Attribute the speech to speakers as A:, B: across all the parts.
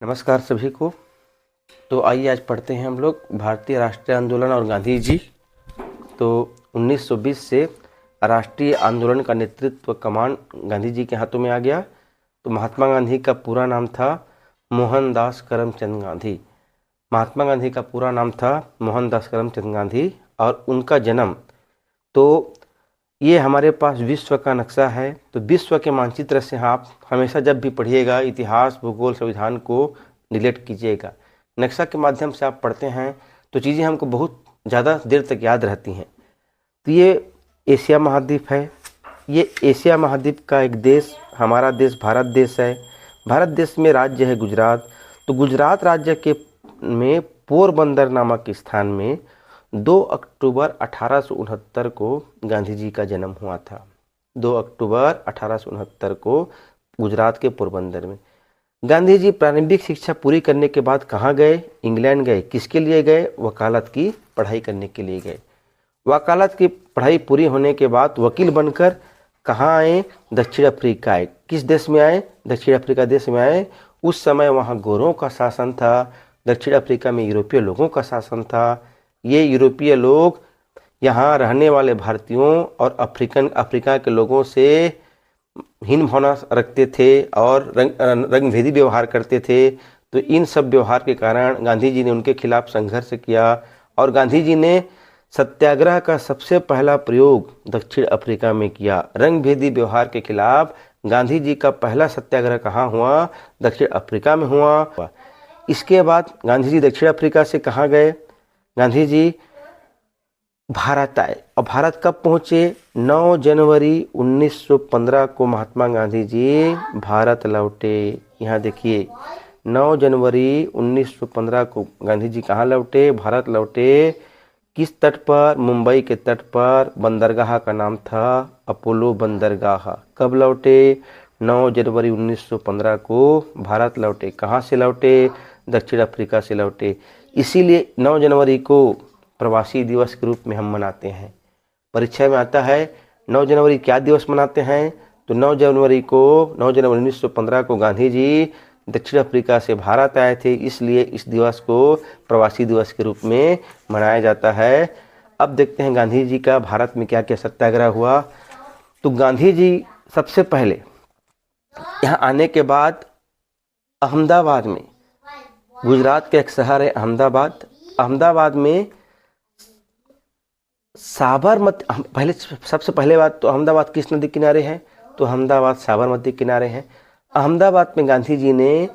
A: नमस्कार सभी को। तो आइए आज पढ़ते हैं हम लोग भारतीय राष्ट्रीय आंदोलन और गांधी जी। तो 1920 से राष्ट्रीय आंदोलन का नेतृत्व कमान गांधी जी के हाथों में आ गया। तो महात्मा गांधी का पूरा नाम था मोहनदास करमचंद गांधी। महात्मा गांधी का पूरा नाम था मोहनदास करमचंद गांधी और उनका जन्म, तो ये हमारे पास विश्व का नक्शा है। तो विश्व के मानचित्र से आप हमेशा जब भी पढ़िएगा इतिहास, भूगोल, संविधान को रिलेट कीजिएगा। नक्शा के माध्यम से आप पढ़ते हैं तो चीज़ें हमको बहुत ज़्यादा देर तक याद रहती हैं। तो ये एशिया महाद्वीप है। ये एशिया महाद्वीप का एक देश हमारा देश भारत देश है। भारत देश में राज्य है गुजरात। तो गुजरात राज्य के में पोरबंदर नामक स्थान में 2 अक्टूबर 1869 को गांधी जी का जन्म हुआ था। 2 अक्टूबर 1869 को गुजरात के पोरबंदर में। गांधी जी प्रारंभिक शिक्षा पूरी करने के बाद कहाँ गए? इंग्लैंड गए। किसके लिए गए? वकालत की पढ़ाई करने के लिए गए। वकालत की पढ़ाई पूरी होने के बाद वकील बनकर कहाँ आए? दक्षिण अफ्रीका आए। किस देश में आए? दक्षिण अफ्रीका देश में आए। उस समय वहाँ गोरों का शासन था। दक्षिण अफ्रीका में यूरोपीय लोगों का शासन था। ये यूरोपीय लोग यहाँ रहने वाले भारतीयों और अफ्रीका के लोगों से हीन भावना रखते थे और रंगभेदी व्यवहार करते थे। तो इन सब व्यवहार के कारण गांधी जी ने उनके खिलाफ संघर्ष किया और गांधी जी ने सत्याग्रह का सबसे पहला प्रयोग दक्षिण अफ्रीका में किया। रंगभेदी व्यवहार के खिलाफ गांधी जी का पहला सत्याग्रह कहाँ हुआ? दक्षिण अफ्रीका में हुआ। इसके बाद गांधी जी दक्षिण अफ्रीका से कहाँ गए? गांधी जी भारत आए। और भारत कब पहुंचे? 9 जनवरी 1915 को महात्मा गांधी जी भारत लौटे। यहाँ देखिए 9 जनवरी 1915 को गांधी जी कहाँ लौटे? भारत लौटे। किस तट पर? मुंबई के तट पर। बंदरगाह का नाम था अपोलो बंदरगाह। कब लौटे? 9 जनवरी 1915 को भारत लौटे। कहाँ से लौटे? दक्षिण अफ्रीका से लौटे। इसीलिए 9 जनवरी को प्रवासी दिवस के रूप में हम मनाते हैं। परीक्षा में आता है 9 जनवरी क्या दिवस मनाते हैं? तो 9 जनवरी 1915 को गांधी जी दक्षिण अफ्रीका से भारत आए थे, इसलिए इस दिवस को प्रवासी दिवस के रूप में मनाया जाता है। अब देखते हैं गांधी जी का भारत में क्या क्या सत्याग्रह हुआ। तो गांधी जी सबसे पहले यहाँ आने के बाद अहमदाबाद में, गुजरात के एक शहर है अहमदाबाद, अहमदाबाद में साबरमती, पहले सबसे पहले बात तो अहमदाबाद किस नदी किनारे है? तो अहमदाबाद साबरमती किनारे है। अहमदाबाद में गांधी जी ने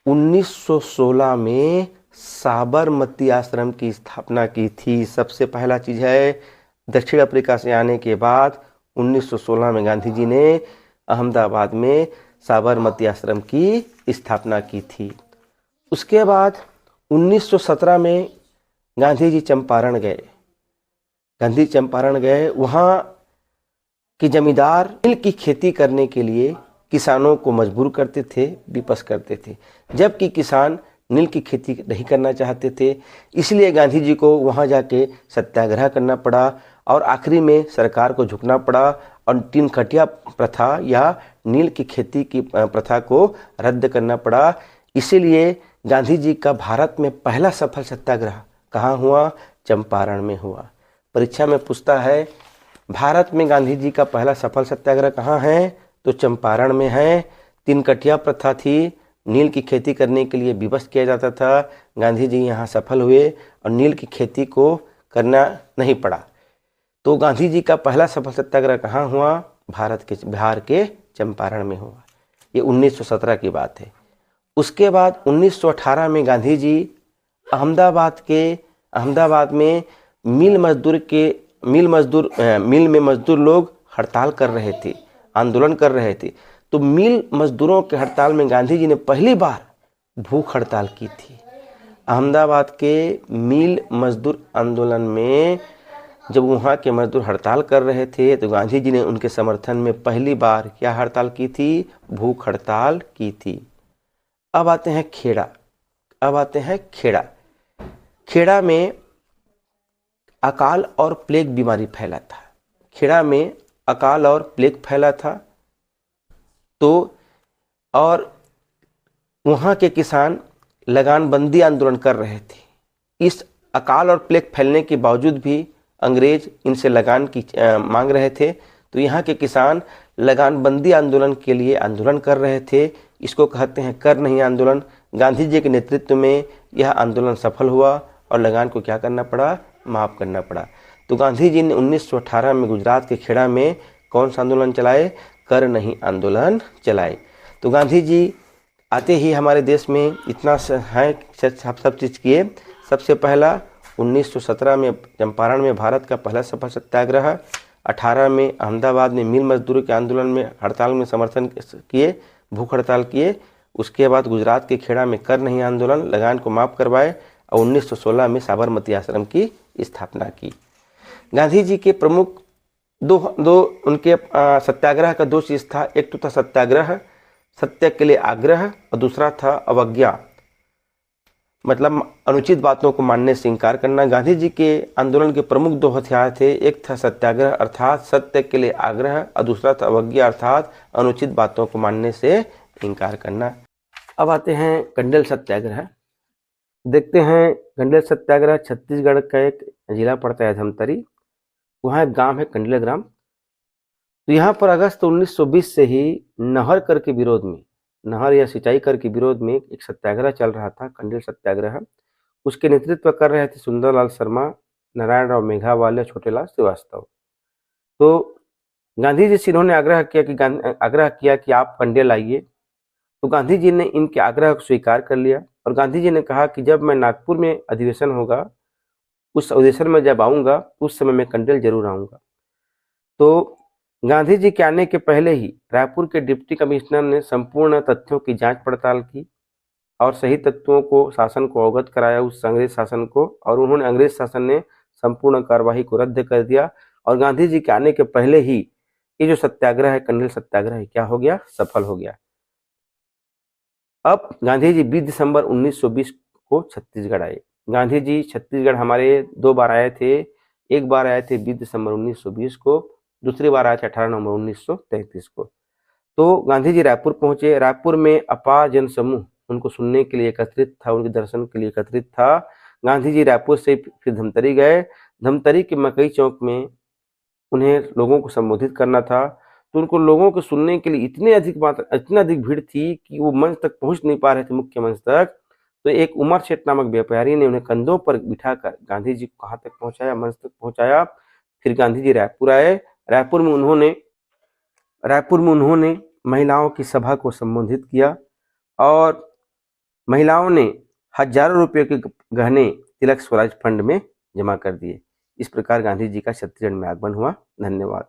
A: 1916 में साबरमती आश्रम की स्थापना की थी। सबसे पहला चीज़ है दक्षिण अफ्रीका से आने के बाद 1916 में गांधी जी ने अहमदाबाद में साबरमती आश्रम की स्थापना की थी। उसके बाद 1917 में गांधी जी चंपारण गए। गांधी चंपारण गए, वहाँ के जमींदार नील की खेती करने के लिए किसानों को मजबूर करते थे, विपस करते थे, जबकि किसान नील की खेती नहीं करना चाहते थे। इसलिए गांधी जी को वहाँ जाके सत्याग्रह करना पड़ा और आखिरी में सरकार को झुकना पड़ा और 3 कटिया प्रथा या नील की खेती की प्रथा को रद्द करना पड़ा। इसीलिए गांधी जी का भारत में पहला सफल सत्याग्रह कहाँ हुआ? चंपारण में हुआ। परीक्षा में पूछता है भारत में गांधी जी का पहला सफल सत्याग्रह कहाँ है? तो चंपारण में है। 3 कटिया प्रथा थी, नील की खेती करने के लिए विवश किया जाता था। गांधी जी यहाँ सफल हुए और नील की खेती को करना नहीं पड़ा। तो गांधी जी का पहला सफल सत्याग्रह कहाँ हुआ? बिहार के चंपारण में हुआ। ये 1917 की बात है। उसके बाद 1918 में गांधी जी अहमदाबाद में मिल में मजदूर लोग हड़ताल कर रहे थे, आंदोलन कर रहे थे। तो मिल मजदूरों के हड़ताल में गांधी जी ने पहली बार भूख हड़ताल की थी। अहमदाबाद के मिल मजदूर आंदोलन में जब वहाँ के मजदूर हड़ताल कर रहे थे तो गांधी जी ने उनके समर्थन में पहली बार क्या हड़ताल की थी? भूख हड़ताल की थी। अब आते हैं खेड़ा। खेड़ा में अकाल और प्लेग बीमारी फैला था। खेड़ा में अकाल और प्लेग फैला था। तो और वहाँ के किसान लगानबंदी आंदोलन कर रहे थे। इस अकाल और प्लेग फैलने के बावजूद भी अंग्रेज इनसे लगान की मांग रहे थे। तो यहाँ के किसान लगानबंदी आंदोलन के लिए आंदोलन कर रहे थे। इसको कहते हैं कर नहीं आंदोलन। गांधी जी के नेतृत्व में यह आंदोलन सफल हुआ और लगान को क्या करना पड़ा, माफ़ करना पड़ा। तो गांधी जी ने 1918 में गुजरात के खेड़ा में कौन सा आंदोलन चलाए, कर नहीं आंदोलन चलाए। तो गांधी जी आते ही हमारे देश में इतना है सब चीज़ किए। सबसे पहला 1917 में चंपारण में भारत का पहला सफल सत्याग्रह, 18 में अहमदाबाद में मिल मजदूरों के आंदोलन में हड़ताल में समर्थन किए, भूख हड़ताल किए। उसके बाद गुजरात के खेड़ा में कर नहीं आंदोलन, लगान को माफ़ करवाए और 1916 में साबरमती आश्रम की स्थापना की। गांधी जी के प्रमुख दो उनके सत्याग्रह का 2 चीज़ था। एक तो था सत्याग्रह, सत्य के लिए आग्रह, और दूसरा था अवज्ञा, मतलब अनुचित बातों को मानने से इनकार करना। गांधी जी के आंदोलन के प्रमुख 2 हथियार थे। एक था सत्याग्रह अर्थात सत्य के लिए आग्रह, और दूसरा था अवज्ञा अर्थात अनुचित बातों को मानने से इनकार करना। अब आते हैं कंडेल सत्याग्रह। देखते हैं कंडेल सत्याग्रह छत्तीसगढ़ का एक जिला पड़ता है धमतरी, वहाँ एक गांव है कंडेल ग्राम। तो यहाँ पर अगस्त 1920 से ही नहर कर के विरोध में, नहर या सिंचाई कर के विरोध में एक सत्याग्रह चल रहा था, कंडेल सत्याग्रह। उसके नेतृत्व कर रहे थे सुंदरलाल शर्मा, नारायण राव मेघावाले, छोटेलाल श्रीवास्तव। तो गांधी जी से इन्होंने आग्रह किया कि आप कंडेल आइए। तो गांधी जी ने इनके आग्रह को स्वीकार कर लिया और गांधी जी ने कहा कि जब मैं नागपुर में अधिवेशन होगा, उस अधिवेशन में जब आऊँगा उस समय मैं कंडेल जरूर आऊँगा। तो गांधी जी के आने के पहले ही रायपुर के डिप्टी कमिश्नर ने संपूर्ण तथ्यों की जांच पड़ताल की और सही तत्वों को शासन को अवगत कराया, उस अंग्रेज शासन को, और उन्होंने अंग्रेज शासन ने संपूर्ण कार्यवाही को रद्द कर दिया। और गांधी जी के आने के पहले ही ये जो सत्याग्रह है, कंडेल सत्याग्रह है, क्या हो गया, सफल हो गया। अब गांधी जी 20 दिसंबर 1920 को छत्तीसगढ़ आए। गांधी जी छत्तीसगढ़ हमारे 2 बार आए थे। एक बार आए थे 20 दिसंबर 1920 को, दूसरी बार आए थे 18 नवंबर 1933 को। तो गांधी जी रायपुर पहुंचे। रायपुर में अपार जन समूह उनको सुनने के लिए एकत्रित था, उनके दर्शन के लिए एकत्रित था। गांधी जी रायपुर से फिर धमतरी गए। धमतरी के मकई चौक में उन्हें लोगों को संबोधित करना था। तो उनको लोगों को सुनने के लिए इतनी अधिक भीड़ थी कि वो मंच तक पहुंच नहीं पा रहे थे, मुख्य मंच तक। तो एक उमर सेठ नामक व्यापारी ने उन्हें कंधों पर बिठाकर गांधी जी को कहाँ तक पहुंचाया, मंच तक पहुंचाया। फिर गांधी जी रायपुर आए। रायपुर में उन्होंने महिलाओं की सभा को संबोधित किया और महिलाओं ने हजारों रुपये के गहने तिलक स्वराज फंड में जमा कर दिए। इस प्रकार गांधी जी का छत्तीसगढ़ में आगमन हुआ। धन्यवाद।